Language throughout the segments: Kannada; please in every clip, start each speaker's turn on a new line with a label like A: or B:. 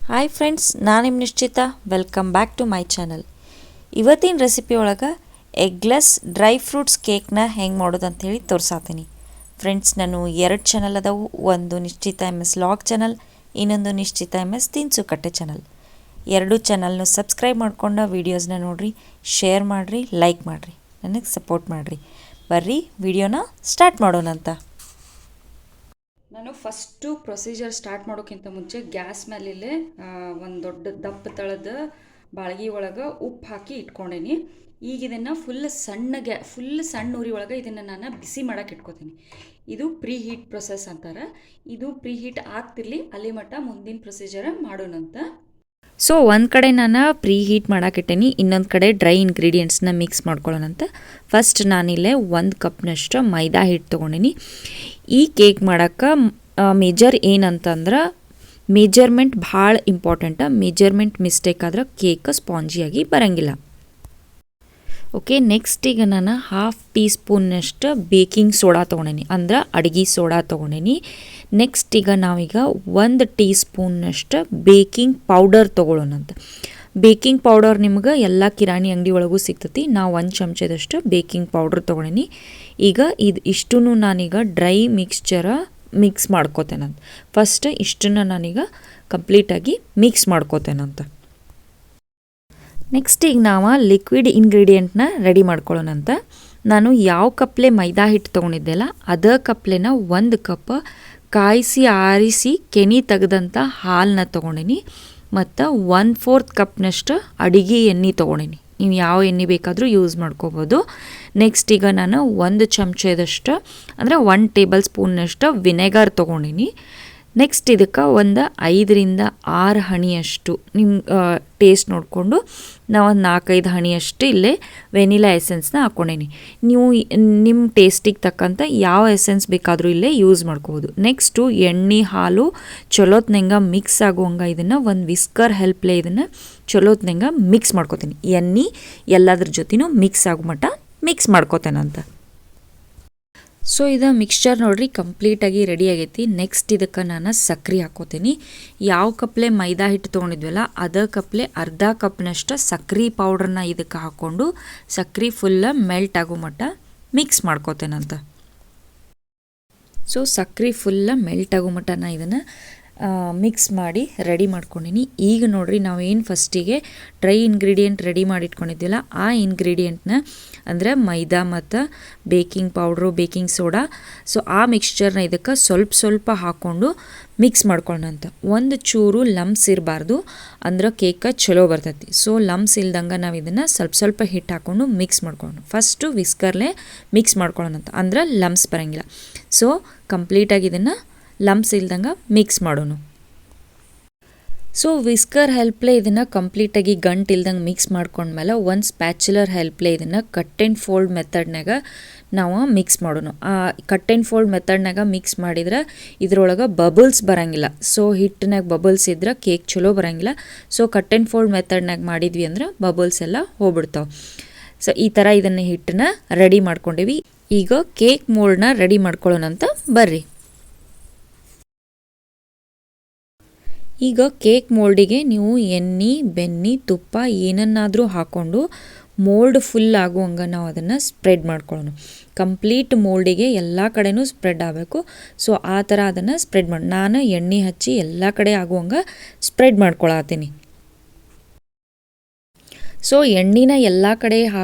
A: ಹಾಯ್ ಫ್ರೆಂಡ್ಸ್, ನಾನು ನಿಮ್ಮ Nishchitha. Welcome back to my channel. ಇವತ್ತಿನ ರೆಸಿಪಿ ಒಳಗೆ ಎಗ್ಲೆಸ್ ಡ್ರೈ ಫ್ರೂಟ್ಸ್ ಕೇಕ್ನ ಹೆಂಗೆ ಮಾಡೋದು ಅಂಥೇಳಿ ತೋರ್ಸಾತೀನಿ. ಫ್ರೆಂಡ್ಸ್, ನಾನು 2 ಚಾನಲ್ ಅದಾವು. ಒಂದು ನಿಶ್ಚಿತ MS ಲಾಗ್ ಚಾನಲ್, ಇನ್ನೊಂದು ನಿಶ್ಚಿತ MS ತಿನಿಸು ಕಟ್ಟೆ ಚಾನಲ್. 2 ಚಾನಲ್ನು ಸಬ್ಸ್ಕ್ರೈಬ್ ಮಾಡ್ಕೊಂಡು ವೀಡಿಯೋಸ್ನ ನೋಡಿರಿ, ಶೇರ್ ಮಾಡಿರಿ, ಲೈಕ್ ಮಾಡಿರಿ, ನನಗೆ ಸಪೋರ್ಟ್ ಮಾಡಿರಿ. ಬರ್ರಿ ವಿಡಿಯೋನ ಸ್ಟಾರ್ಟ್ ಮಾಡೋಣಂತ.
B: ನಾನು ಫಸ್ಟು ಪ್ರೊಸೀಜರ್ ಸ್ಟಾರ್ಟ್ ಮಾಡೋಕ್ಕಿಂತ ಮುಂಚೆ ಗ್ಯಾಸ್ ಮೇಲಿಲ್ಲೇ ಒಂದು ದೊಡ್ಡ ದಪ್ಪ ತಳದ ಬಾಳ್ಗಿ ಒಳಗೆ ಉಪ್ಪು ಹಾಕಿ ಇಟ್ಕೊಂಡೇನಿ. ಈಗ ಇದನ್ನು ಫುಲ್ ಸಣ್ಣ ಉರಿ ಒಳಗೆ ಇದನ್ನು ನಾನು ಬಿಸಿ ಮಾಡೋಕೆ ಇಟ್ಕೋತೀನಿ. ಇದು ಪ್ರೀ ಹೀಟ್ ಪ್ರೊಸೆಸ್ ಅಂತಾರೆ. ಇದು ಪ್ರೀ ಹೀಟ್ ಆಗ್ತಿರ್ಲಿ, ಅಲ್ಲಿ ಮಟ್ಟ ಮುಂದಿನ ಪ್ರೊಸೀಜರ್ ಮಾಡೋಣಂತ.
A: ಸೊ ಒಂದು ಕಡೆ ನಾನು ಪ್ರೀ ಹೀಟ್ ಮಾಡಾಕಿಟ್ಟೇನಿ, ಇನ್ನೊಂದು ಕಡೆ ಡ್ರೈ ಇಂಗ್ರೀಡಿಯೆಂಟ್ಸ್ನ ಮಿಕ್ಸ್ ಮಾಡ್ಕೊಳ್ಳೋಣಂತ. ಫಸ್ಟ್ ನಾನಿಲ್ಲೇ 1 ಕಪ್ನಷ್ಟು ಮೈದಾ ಹಿಟ್ಟು ತೊಗೊಂಡಿನಿ. ಈ ಕೇಕ್ ಮಾಡೋಕ್ಕೆ ಮೇಜರ್ ಏನಂತಂದ್ರೆ ಮೆಜರ್ಮೆಂಟ್ ಭಾಳ ಇಂಪಾರ್ಟೆಂಟ. ಮೆಜರ್ಮೆಂಟ್ ಮಿಸ್ಟೇಕ್ ಆದ್ರೆ ಕೇಕ್ ಸ್ಪಾಂಜಿಯಾಗಿ ಬರೋಂಗಿಲ್ಲ. ಓಕೆ, ನೆಕ್ಸ್ಟ್ ಈಗ ನಾನು 1/2 ಟೀ ಸ್ಪೂನ್ನಷ್ಟು ಬೇಕಿಂಗ್ ಸೋಡಾ ತೊಗೊಂಡೇನಿ, ಅಂದ್ರೆ ಅಡುಗೆ ಸೋಡಾ ತೊಗೊಂಡೇನಿ. ನೆಕ್ಸ್ಟ್ ಈಗ ನಾವೀಗ 1 ಟೀ ಸ್ಪೂನ್ನಷ್ಟು ಬೇಕಿಂಗ್ ಪೌಡರ್ ತೊಗೊಳ್ಳೋಣಂತ. ಬೇಕಿಂಗ್ ಪೌಡರ್ ನಿಮ್ಗೆ ಎಲ್ಲ ಕಿರಾಣಿ ಅಂಗಡಿ ಒಳಗೂ ಸಿಗ್ತೈತಿ. ನಾವು 1 ಚಮಚದಷ್ಟು ಬೇಕಿಂಗ್ ಪೌಡ್ರ್ ತೊಗೊಂಡೇನಿ. ಈಗ ಇಷ್ಟೂ ನಾನೀಗ ಡ್ರೈ ಮಿಕ್ಸ್ ಮಾಡ್ಕೋತೇನಂತ. ಫಸ್ಟ್ ಇಷ್ಟನ್ನು ನಾನೀಗ ಕಂಪ್ಲೀಟಾಗಿ ಮಿಕ್ಸ್ ಮಾಡ್ಕೋತೇನಂತ. ನೆಕ್ಸ್ಟ್ ಈಗ ನಾವು ಲಿಕ್ವಿಡ್ ಇಂಗ್ರೀಡಿಯೆಂಟ್ನ ರೆಡಿ ಮಾಡ್ಕೊಳ್ಳೋಣಂತ. ನಾನು ಯಾವ ಕಪ್ಲೆ ಮೈದಾ ಹಿಟ್ಟು ತೊಗೊಂಡಿದ್ದೆಲ್ಲ ಅದೇ ಕಪ್ಲೆನ 1 ಕಪ್ ಕಾಯಿಸಿ ಆರಿಸಿ ಕೆನೆ ತೆಗೆದಂಥ ಹಾಲನ್ನ ತೊಗೊಂಡಿನಿ. ಮತ್ತು 1/4 ಕಪ್ನಷ್ಟು ಅಡುಗೆ ಎಣ್ಣೆ ತೊಗೊಂಡಿನಿ. ನೀವು ಯಾವ ಎಣ್ಣೆ ಬೇಕಾದರೂ ಯೂಸ್ ಮಾಡ್ಕೋಬೋದು. ನೆಕ್ಸ್ಟ್ ಈಗ ನಾನು 1 ಚಮಚದಷ್ಟು ಅಂದರೆ 1 ಟೇಬಲ್ ಸ್ಪೂನ್ನಷ್ಟು ವಿನೆಗರ್ ತೊಗೊಂಡಿನಿ. ನೆಕ್ಸ್ಟ್ ಇದಕ್ಕೆ ಒಂದು 5ರಿಂದ 6 ಹನಿಯಷ್ಟು ನಿಮ್ಮ ಟೇಸ್ಟ್ ನೋಡಿಕೊಂಡು ನಾವು ಒಂದು 4-5 ಹನಿಯಷ್ಟು ಇಲ್ಲೇ ವೆನಿಲಾ ಎಸೆನ್ಸ್ನ ಹಾಕ್ಕೊಂಡೇನಿ. ನೀವು ನಿಮ್ಮ ಟೇಸ್ಟಿಗೆ ತಕ್ಕಂಥ ಯಾವ ಎಸೆನ್ಸ್ ಬೇಕಾದರೂ ಇಲ್ಲೇ ಯೂಸ್ ಮಾಡ್ಕೋಬೋದು. ನೆಕ್ಸ್ಟು ಎಣ್ಣೆ ಹಾಲು ಚಲೋತ್ನಂಗೆ ಮಿಕ್ಸ್ ಆಗುವಂಗೆ ಇದನ್ನು ಒಂದು ವಿಸ್ಕರ್ ಹೆಲ್ಪ್ಲೇ ಇದನ್ನು ಚಲೋತ್ನಂಗೆ ಮಿಕ್ಸ್ ಮಾಡ್ಕೋತೀನಿ. ಎಣ್ಣೆ ಎಲ್ಲದ್ರ ಜೊತೆನೂ ಮಿಕ್ಸ್ ಆಗೋ ಮಟ್ಟ ಮಿಕ್ಸ್ ಮಾಡ್ಕೋತೇನಂತ. ಸೊ ಇದು ಮಿಕ್ಸ್ಚರ್ ನೋಡ್ರಿ ಕಂಪ್ಲೀಟಾಗಿ ರೆಡಿ ಆಗೈತಿ. ನೆಕ್ಸ್ಟ್ ಇದಕ್ಕೆ ನಾನು ಸಕ್ಕರೆ ಹಾಕೋತೀನಿ. ಯಾವ ಕಪ್ಲೆ ಮೈದಾ ಹಿಟ್ಟು ತೊಗೊಂಡಿದ್ವಲ್ಲ ಅದೇ ಕಪ್ಲೆ ಅರ್ಧ ಕಪ್ನಷ್ಟು ಸಕ್ಕರೆ ಪೌಡ್ರನ್ನ ಇದಕ್ಕೆ ಹಾಕ್ಕೊಂಡು ಸಕ್ಕರೆ ಫುಲ್ಲ ಮೆಲ್ಟ್ ಆಗೋ ಮಟ್ಟ ಮಿಕ್ಸ್ ಮಾಡ್ಕೋತೇನಂತ. ಸೊ ಸಕ್ಕರೆ ಫುಲ್ಲ ಮೆಲ್ಟ್ ಆಗೋ ಮಟ್ಟ ನಾನು ಇದನ್ನು ಮಿಕ್ಸ್ ಮಾಡಿ ರೆಡಿ ಮಾಡ್ಕೊಂಡಿನಿ. ಈಗ ನೋಡ್ರಿ ನಾವೇನು ಫಸ್ಟಿಗೆ ಡ್ರೈ ಇಂಗ್ರೀಡಿಯೆಂಟ್ ರೆಡಿ ಮಾಡಿಟ್ಕೊಂಡಿದ್ದಿಲ್ಲ ಆ ಇಂಗ್ರೀಡಿಯೆಂಟ್ನ ಅಂದರೆ ಮೈದಾ ಮತ್ತು baking powder, baking soda, so ಆ ಮಿಕ್ಸ್ಚರ್ನ ಇದಕ್ಕೆ ಸ್ವಲ್ಪ ಹಾಕ್ಕೊಂಡು ಮಿಕ್ಸ್ ಮಾಡ್ಕೊಳ್ಳೋಣಂತ. ಒಂದು ಚೂರು ಲಮ್ಸ್ ಇರಬಾರ್ದು, ಅಂದ್ರೆ ಕೇಕ ಚಲೋ ಬರ್ತೈತಿ. ಸೊ ಲಮ್ಸ್ ಇಲ್ದಂಗೆ ನಾವು ಇದನ್ನು ಸ್ವಲ್ಪ ಹಿಟ್ಟು ಹಾಕ್ಕೊಂಡು ಮಿಕ್ಸ್ ಮಾಡ್ಕೊಳ್ಳೋಣ. ಫಸ್ಟು ವಿಸ್ಕರ್ಲೆ ಮಿಕ್ಸ್ ಮಾಡ್ಕೊಳ್ಳೋಣಂತ, ಅಂದ್ರೆ ಲಮ್ಸ್ ಬರೋಂಗಿಲ್ಲ. ಸೊ ಕಂಪ್ಲೀಟಾಗಿ ಇದನ್ನು ಲಮ್ಸ್ ಇಲ್ದಂಗೆ ಮಿಕ್ಸ್ ಮಾಡೋಣ. ಸೊ ವಿಸ್ಕರ್ ಹೆಲ್ಪ್ಲೇ ಇದನ್ನು ಕಂಪ್ಲೀಟಾಗಿ ಗಂಟು ಇಲ್ದಂಗೆ ಮಿಕ್ಸ್ ಮಾಡ್ಕೊಂಡ್ಮೇಲೆ ಒಂದು ಸ್ಪ್ಯಾಚುಲರ್ ಹೆಲ್ಪ್ಲೇ ಇದನ್ನು ಕಟ್ ಆ್ಯಂಡ್ ಫೋಲ್ಡ್ ಮೆಥಡ್ನಾಗ ನಾವು ಮಿಕ್ಸ್ ಮಾಡೋಣ. ಆ ಕಟ್ ಆ್ಯಂಡ್ ಫೋಲ್ಡ್ ಮೆಥಡ್ನಾಗ ಮಿಕ್ಸ್ ಮಾಡಿದ್ರೆ ಇದ್ರೊಳಗೆ ಬಬಲ್ಸ್ ಬರೋಂಗಿಲ್ಲ. ಸೊ ಹಿಟ್ಟಿನಾಗ ಬಬಲ್ಸ್ ಇದ್ರೆ ಕೇಕ್ ಚಲೋ ಬರೋಂಗಿಲ್ಲ. ಸೊ ಕಟ್ ಆ್ಯಂಡ್ ಫೋಲ್ಡ್ ಮೆಥಡ್ನಾಗ ಮಾಡಿದ್ವಿ ಅಂದ್ರೆ ಬಬಲ್ಸ್ ಎಲ್ಲ ಹೋಗ್ಬಿಡ್ತಾವೆ. ಸೊ ಈ ಥರ ಇದನ್ನು ಹಿಟ್ಟನ್ನ ರೆಡಿ ಮಾಡ್ಕೊಂಡಿವಿ. ಈಗ ಕೇಕ್ ಮೋಲ್ಡ್ನ ರೆಡಿ ಮಾಡ್ಕೊಳ್ಳೋಣಂತ ಬರ್ರಿ. ಈಗ ಕೇಕ್ ಮೋಲ್ಡಿಗೆ ನೀವು ಎಣ್ಣೆ, ಬೆಣ್ಣೆ, ತುಪ್ಪ ಏನನ್ನಾದರೂ ಹಾಕ್ಕೊಂಡು ಮೋಲ್ಡ್ ಫುಲ್ ಆಗುವಂಗೆ ನಾವು ಅದನ್ನು ಸ್ಪ್ರೆಡ್ ಮಾಡ್ಕೊಳ್ಳೋಣ. ಕಂಪ್ಲೀಟ್ ಮೋಲ್ಡಿಗೆ ಎಲ್ಲ ಕಡೆನೂ ಸ್ಪ್ರೆಡ್ ಆಗಬೇಕು. ಸೊ ಆ ಥರ ಅದನ್ನು ಸ್ಪ್ರೆಡ್ ಮಾಡಿ ನಾನು ಎಣ್ಣೆ ಹಚ್ಚಿ ಎಲ್ಲ ಕಡೆ ಆಗುವಂಗೆ ಸ್ಪ್ರೆಡ್ ಮಾಡ್ಕೊಳತ್ತೀನಿ. ಸೊ ಎಣ್ಣೆನ ಎಲ್ಲ ಕಡೆ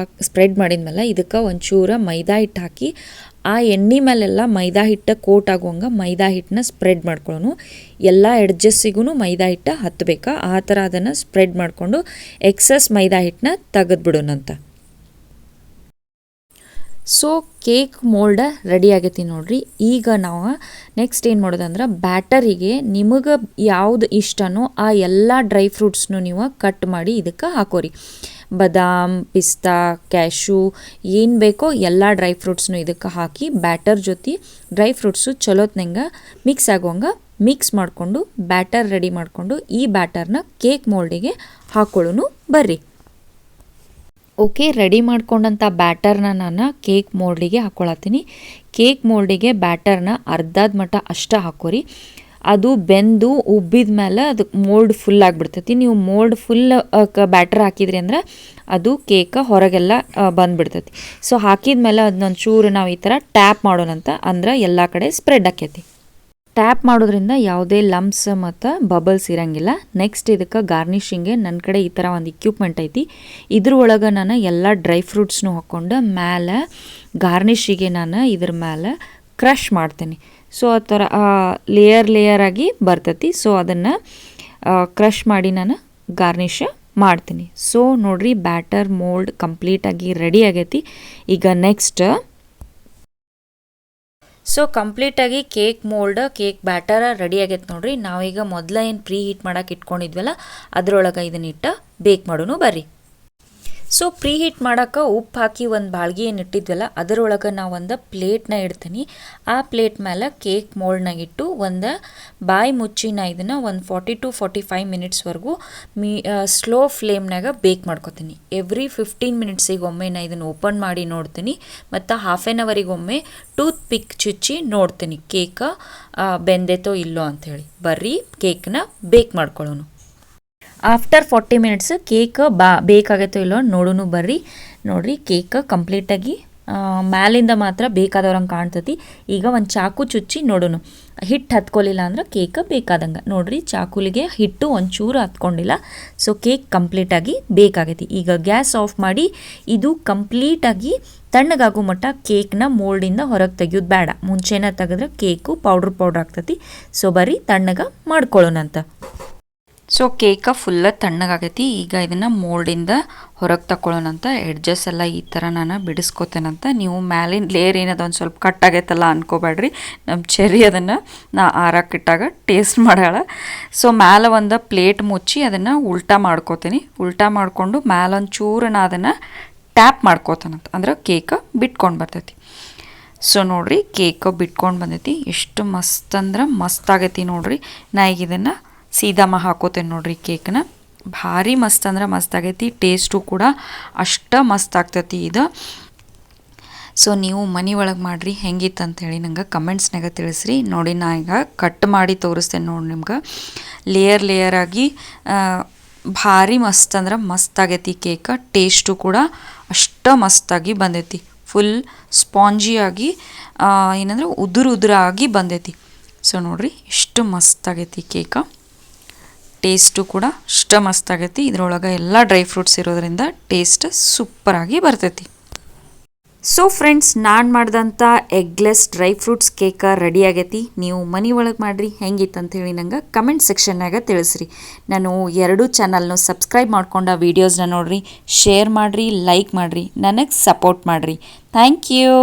A: ಸ್ಪ್ರೆಡ್ ಮಾಡಿದ್ಮೇಲೆ ಇದಕ್ಕೆ ಒಂಚೂರು ಮೈದಾ ಹಿಟ್ಟು ಹಾಕಿ ಆ ಎಣ್ಣೆ ಮೇಲೆಲ್ಲ ಮೈದಾ ಹಿಟ್ಟು ಕೋಟ್ ಆಗುವಂಗೆ ಮೈದಾ ಹಿಟ್ಟನ್ನ ಸ್ಪ್ರೆಡ್ ಮಾಡ್ಕೊಳ್ಳೋಣ. ಎಲ್ಲ ಎಡ್ಜಸ್ಸಿಗೂ ಮೈದಾ ಹಿಟ್ಟು ಹತ್ತಬೇಕಾ ಆ ಥರ ಅದನ್ನು ಸ್ಪ್ರೆಡ್ ಮಾಡಿಕೊಂಡು ಎಕ್ಸಸ್ ಮೈದಾ ಹಿಟ್ಟನ್ನ ತೆಗೆದ್ಬಿಡೋಣಂತ. ಸೊ ಕೇಕ್ ಮೋಲ್ಡ್ ರೆಡಿ ಆಗೈತಿ ನೋಡ್ರಿ. ಈಗ ನಾವು ನೆಕ್ಸ್ಟ್ ಏನು ಮಾಡೋದಂದ್ರೆ ಬ್ಯಾಟರಿಗೆ ನಿಮಗೆ ಯಾವುದು ಇಷ್ಟನೋ ಆ ಎಲ್ಲ ಡ್ರೈ ಫ್ರೂಟ್ಸ್ನು ನೀವು ಕಟ್ ಮಾಡಿ ಇದಕ್ಕೆ ಹಾಕೋರಿ. ಬಾದಾಮ್, ಪಿಸ್ತಾ, ಕ್ಯಾಶು ಏನು ಬೇಕೋ ಎಲ್ಲ ಡ್ರೈ ಫ್ರೂಟ್ಸ್ನು ಇದಕ್ಕೆ ಹಾಕಿ ಬ್ಯಾಟರ್ ಜೊತೆ ಡ್ರೈ ಫ್ರೂಟ್ಸು ಚಲೋತ್ನಂಗೆ ಮಿಕ್ಸ್ ಆಗುವಂಗೆ ಮಿಕ್ಸ್ ಮಾಡಿಕೊಂಡು ಬ್ಯಾಟರ್ ರೆಡಿ ಮಾಡಿಕೊಂಡು ಈ ಬ್ಯಾಟರ್ನ ಕೇಕ್ ಮೋಲ್ಡಿಗೆ ಹಾಕೊಳ್ಳೋನು ಬರ್ರಿ. ಓಕೆ, ರೆಡಿ ಮಾಡ್ಕೊಂಡಂಥ ಬ್ಯಾಟರ್ನ ನಾನು ಕೇಕ್ ಮೋಲ್ಡಿಗೆ ಹಾಕ್ಕೊಳತ್ತೀನಿ. ಕೇಕ್ ಮೋಲ್ಡಿಗೆ ಬ್ಯಾಟರ್ನ ಅರ್ಧದ ಮಟ್ಟ ಅಷ್ಟೇ ಹಾಕೋರಿ. ಅದು ಬೆಂದು ಉಬ್ಬಿದ ಮೇಲೆ ಅದಕ್ಕೆ ಮೋಲ್ಡ್ ಫುಲ್ ಆಗಿಬಿಡ್ತೈತಿ. ನೀವು ಮೋಲ್ಡ್ ಫುಲ್ ಬ್ಯಾಟರ್ ಹಾಕಿದ್ರಿ ಅಂದ್ರೆ ಅದು ಕೇಕ್ ಹೊರಗೆಲ್ಲ ಬಂದುಬಿಡ್ತೈತಿ. ಸೊ ಹಾಕಿದ ಮೇಲೆ ಅದನ್ನೊಂದು ಚೂರು ನಾವು ಈ ಥರ ಟ್ಯಾಪ್ ಮಾಡೋಣಂತ, ಅಂದ್ರೆ ಎಲ್ಲ ಕಡೆ ಸ್ಪ್ರೆಡ್ ಆಕೈತಿ. ಟ್ಯಾಪ್ ಮಾಡೋದ್ರಿಂದ ಯಾವುದೇ ಲಂಪ್ಸ್ ಮತ್ತು ಬಬಲ್ಸ್ ಇರೋಂಗಿಲ್ಲ. ನೆಕ್ಸ್ಟ್ ಇದಕ್ಕೆ ಗಾರ್ನಿಷಿಂಗ್ಗೆ ನನ್ನ ಕಡೆ ಈ ಥರ ಒಂದು ಇಕ್ವಿಪ್ಮೆಂಟ್ ಐತಿ. ಇದ್ರೊಳಗೆ ನಾನು ಎಲ್ಲ ಡ್ರೈ ಫ್ರೂಟ್ಸ್ನು ಹಾಕ್ಕೊಂಡು ಮೇಲೆ ಗಾರ್ನಿಷಿಗೆ ನಾನು ಇದ್ರ ಮೇಲೆ ಕ್ರಷ್ ಮಾಡ್ತೀನಿ. ಸೊ ಆ ಥರ ಲೇಯರ್ ಆಗಿ ಬರ್ತೈತಿ. ಸೊ ಅದನ್ನು ಕ್ರಷ್ ಮಾಡಿ ನಾನು ಗಾರ್ನಿಷ್ ಮಾಡ್ತೀನಿ. ಸೊ ನೋಡ್ರಿ, ಬ್ಯಾಟರ್ ಮೋಲ್ಡ್ ಕಂಪ್ಲೀಟಾಗಿ ರೆಡಿ ಆಗೈತಿ. ಈಗ ನೆಕ್ಸ್ಟ್ ಸೊ ಕಂಪ್ಲೀಟಾಗಿ cake mould, cake batter ready ಆಗೈತೆ ನೋಡ್ರಿ. ನಾವೀಗ ಮೊದಲ ಏನು ಪ್ರೀ ಹೀಟ್ ಮಾಡೋಕೆ ಇಟ್ಕೊಂಡಿದ್ವಲ್ಲ ಅದ್ರೊಳಗೆ ಇದನ್ನಿಟ್ಟು ಬೇಕ್ ಮಾಡೋನು ಬರ್ರಿ. ಸೊ ಪ್ರೀ ಹೀಟ್ ಮಾಡೋಕೆ ಉಪ್ಪು ಹಾಕಿ ಒಂದು ಬಾಳ್ಗೆ ಏನು ಇಟ್ಟಿದ್ವಲ್ಲ ಅದರೊಳಗೆ ನಾವು ಒಂದು ಪ್ಲೇಟ್ನ ಇಡ್ತೀನಿ. ಆ ಪ್ಲೇಟ್ ಮೇಲೆ ಕೇಕ್ ಮೋಲ್ಡ್ನಾಗ ಇಟ್ಟು ಒಂದು ಬಾಯಿ ಮುಚ್ಚಿ ನಾ ಇದನ್ನು ಒಂದು 40 to 45 ಮಿನಿಟ್ಸ್ವರೆಗೂ ಸ್ಲೋ ಫ್ಲೇಮ್ನಾಗ ಬೇಕ್ ಮಾಡ್ಕೊತೀನಿ. ಎವ್ರಿ 15 ಮಿನಿಟ್ಸಿಗೆ ಒಮ್ಮೆ ನಾ ಇದನ್ನು ಓಪನ್ ಮಾಡಿ ನೋಡ್ತೀನಿ ಮತ್ತು ಹಾಫ್ ಆನ್ ಅವರಿಗೊಮ್ಮೆ ಟೂತ್ ಪಿಕ್ ಚುಚ್ಚಿ ನೋಡ್ತೀನಿ ಕೇಕ್ ಬೆಂದೈತೋ ಇಲ್ಲೋ ಅಂಥೇಳಿ. ಬರ್ರಿ ಕೇಕ್ನ ಬೇಕ್ ಮಾಡ್ಕೊಳ್ಳೋನು. ಆಫ್ಟರ್ 40 ಮಿನಿಟ್ಸ್ ಕೇಕ್ ಬೇಕಾಗೈತೋ ಇಲ್ಲೋ ನೋಡೋನು ಬರ್ರಿ. ನೋಡಿರಿ, ಕೇಕ್ ಕಂಪ್ಲೀಟಾಗಿ ಮ್ಯಾಲಿಂದ ಮಾತ್ರ ಬೇಕಾದವ್ರಂಗೆ ಕಾಣ್ತತಿ. ಈಗ ಒಂದು ಚಾಕು ಚುಚ್ಚಿ ನೋಡೋನು, ಹಿಟ್ಟು ಹತ್ಕೊಲಿಲ್ಲ ಅಂದ್ರೆ ಕೇಕ್ ಬೇಕಾದಂಗೆ. ನೋಡಿರಿ, ಚಾಕುಲಿಗೆ ಹಿಟ್ಟು ಒಂಚೂರು ಹತ್ಕೊಂಡಿಲ್ಲ. ಸೊ ಕೇಕ್ ಕಂಪ್ಲೀಟಾಗಿ ಬೇಕಾಗೈತಿ. ಈಗ ಗ್ಯಾಸ್ ಆಫ್ ಮಾಡಿ ಇದು ಕಂಪ್ಲೀಟಾಗಿ ತಣ್ಣಗಾಗೋ ಮಟ್ಟ ಕೇಕ್ನ ಮೋಲ್ಡಿಂದ ಹೊರಗೆ ತೆಗಿಯೋದು ಬೇಡ. ಮುಂಚೆನೇ ತೆಗೆದ್ರೆ ಕೇಕು ಪೌಡ್ರ್ ಆಗ್ತತಿ. ಸೊ ಬರ್ರಿ ತಣ್ಣಗೆ ಮಾಡ್ಕೊಳ್ಳೋಣಂತ. ಸೊ ಕೇಕ ಫುಲ್ಲ ತಣ್ಣಗಾಗೈತಿ. ಈಗ ಇದನ್ನು ಮೋಲ್ಡಿಂದ ಹೊರಗೆ ತಗೊಳ್ಳೋಣಂತ. ಎಡ್ಜಸ್ ಎಲ್ಲ ಈ ಥರ ನಾನು ಬಿಡಿಸ್ಕೋತೇನಂತ. ನೀವು ಮ್ಯಾಲಿನ ಲೇಯರ್ ಏನದ ಒಂದು ಸ್ವಲ್ಪ ಕಟ್ ಆಗೈತಲ್ಲ ಅನ್ಕೋಬೇಡ್ರಿ. ನಮ್ಮ ಚೆರ್ರಿ ಅದನ್ನು ನಾ ಆರಾಕಿಟ್ಟಾಗ ಟೇಸ್ಟ್ ಮಾಡ್ಯಾಳ. ಸೊ ಮ್ಯಾಲೆ ಒಂದು ಪ್ಲೇಟ್ ಮುಚ್ಚಿ ಅದನ್ನು ಉಲ್ಟಾ ಮಾಡ್ಕೋತೀನಿ. ಉಲ್ಟಾ ಮಾಡಿಕೊಂಡು ಮ್ಯಾಲೊಂದು ಚೂರು ನಾ ಅದನ್ನು ಟ್ಯಾಪ್ ಮಾಡ್ಕೋತಾನಂತ, ಅಂದ್ರೆ ಕೇಕ್ ಬಿಟ್ಕೊಂಡು ಬರ್ತೈತಿ. ಸೊ ನೋಡಿರಿ, ಕೇಕ್ ಬಿಟ್ಕೊಂಡು ಬಂದೈತಿ. ಎಷ್ಟು ಮಸ್ತ್ ಅಂದ್ರೆ ಮಸ್ತ್ ಆಗೈತಿ ನೋಡಿರಿ. ನಾ ಈಗ ಇದನ್ನು ಸೀದಾ ಹಾಕೋತೇನೆ ನೋಡ್ರಿ. ಕೇಕ್ನ ಭಾರಿ ಮಸ್ತ್ ಅಂದ್ರೆ ಮಸ್ತ್ ಆಗೈತಿ. ಟೇಸ್ಟು ಕೂಡ ಅಷ್ಟ ಮಸ್ತ್ ಆಗ್ತೈತಿ ಇದು. ಸೊ ನೀವು ಮನೆ ಒಳಗೆ ಮಾಡಿರಿ, ಹೆಂಗಿತ್ತು ಅಂಥೇಳಿ ನಂಗೆ ಕಮೆಂಟ್ಸ್ನಾಗ ತಿಳಿಸ್ರಿ. ನೋಡಿ, ನಾ ಈಗ ಕಟ್ ಮಾಡಿ ತೋರಿಸ್ತೇನೆ ನೋಡಿ ನಿಮ್ಗೆ. ಲೇಯರ್ ಆಗಿ ಭಾರಿ ಮಸ್ತ್ ಅಂದ್ರೆ ಮಸ್ತ್ ಆಗೈತಿ ಕೇಕ್. ಟೇಸ್ಟು ಕೂಡ ಅಷ್ಟ ಮಸ್ತಾಗಿ ಬಂದೈತಿ. ಫುಲ್ ಸ್ಪಾಂಜಿಯಾಗಿ ಏನಂದ್ರೆ ಉದುರಾಗಿ ಬಂದೈತಿ. ಸೊ ನೋಡಿರಿ, ಎಷ್ಟು ಮಸ್ತ್ ಆಗೈತಿ ಕೇಕ. ಟೇಸ್ಟು ಕೂಡ ಅಷ್ಟ ಮಸ್ತ್ ಆಗೈತಿ. ಇದ್ರೊಳಗೆ ಎಲ್ಲ ಡ್ರೈ ಫ್ರೂಟ್ಸ್ ಇರೋದ್ರಿಂದ ಟೇಸ್ಟ್ ಸೂಪರಾಗಿ ಬರ್ತೈತಿ. ಸೊ ಫ್ರೆಂಡ್ಸ್, ನಾನು ಮಾಡಿದಂಥ eggless dry fruits cake ready ಆಗೈತಿ. ನೀವು ಮನೆ ಒಳಗೆ ಮಾಡಿರಿ, ಹೆಂಗಿತ್ತು ಅಂಥೇಳಿ ನಂಗೆ ಕಮೆಂಟ್ ಸೆಕ್ಷನ್ನಾಗ ತಿಳಿಸ್ರಿ. ನಾನು 2 ಚಾನಲ್ನು ಸಬ್ಸ್ಕ್ರೈಬ್ ಮಾಡ್ಕೊಂಡು ವೀಡಿಯೋಸ್ನ ನೋಡಿರಿ, ಶೇರ್ ಮಾಡಿರಿ, ಲೈಕ್ ಮಾಡಿರಿ, ನನಗೆ ಸಪೋರ್ಟ್ ಮಾಡಿರಿ. Thank you.